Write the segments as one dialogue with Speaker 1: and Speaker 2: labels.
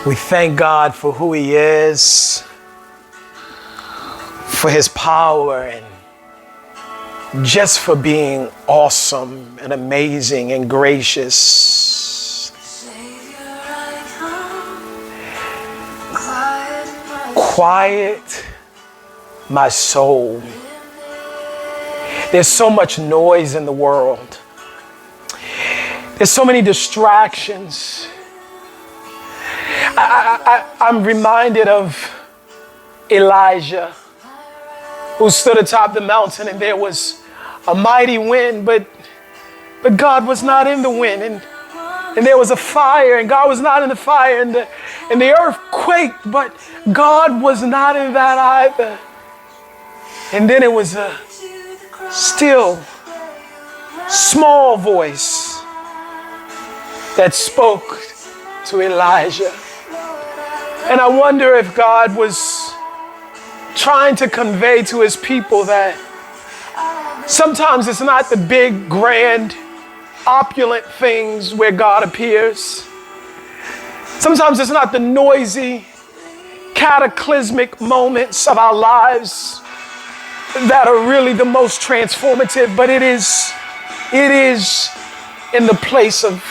Speaker 1: We thank God for who He is, for His power, and just for being awesome and amazing and gracious. Quiet my soul. There's so much noise in the world. There's so many distractions. I'm reminded of Elijah, who stood atop the mountain, and there was a mighty wind, but God was not in the wind, and there was a fire, and God was not in the fire, and the earth quaked, but God was not in that either. And then it was a still, small voice that spoke to Elijah. And I wonder if God was trying to convey to His people that sometimes it's not the big, grand, opulent things where God appears. Sometimes it's not the noisy, cataclysmic moments of our lives that are really the most transformative, but it is in the place of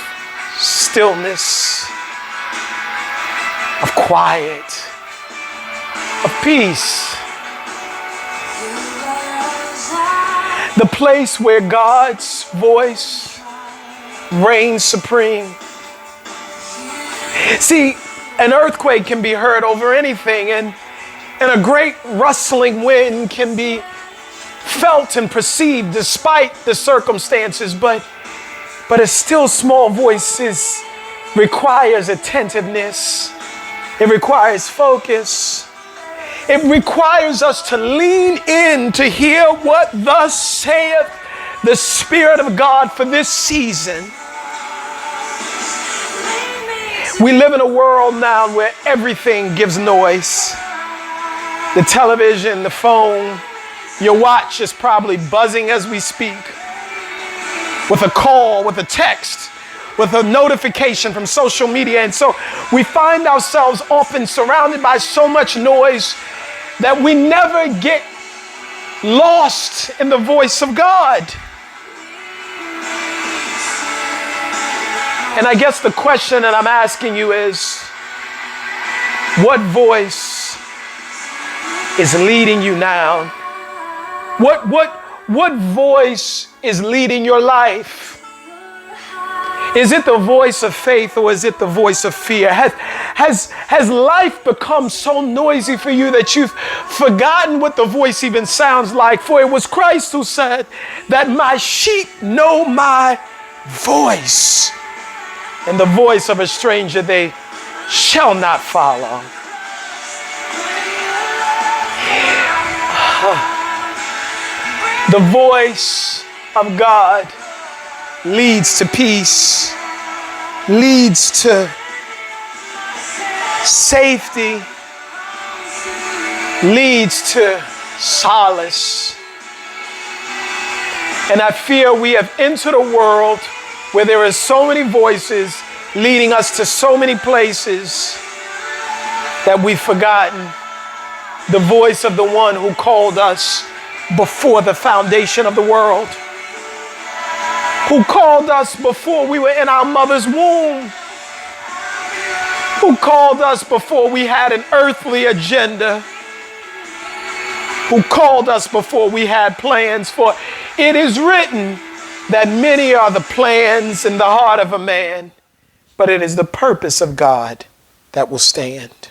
Speaker 1: stillness, of quiet, of peace. The place where God's voice reigns supreme. See, an earthquake can be heard over anything, and a great rustling wind can be felt and perceived despite the circumstances, but a still small voice requires attentiveness. It requires focus. It requires us to lean in to hear what thus saith the Spirit of God for this season. We live in a world now where everything gives noise. The television, the phone, your watch is probably buzzing as we speak, with a call, with a text, with a notification from social media. And so we find ourselves often surrounded by so much noise that we never get lost in the voice of God. And I guess the question that I'm asking you is, what voice is leading you now? What voice is leading your life? Is it the voice of faith, or is it the voice of fear? Has life become so noisy for you that you've forgotten what the voice even sounds like? For it was Christ who said that my sheep know my voice, and the voice of a stranger they shall not follow. The voice of God leads to peace, leads to safety, leads to solace. And I fear we have entered a world where there are so many voices leading us to so many places that we've forgotten the voice of the one who called us before the foundation of the world, who called us before we were in our mother's womb, who called us before we had an earthly agenda, who called us before we had plans. For it is written that many are the plans in the heart of a man, but it is the purpose of God that will stand.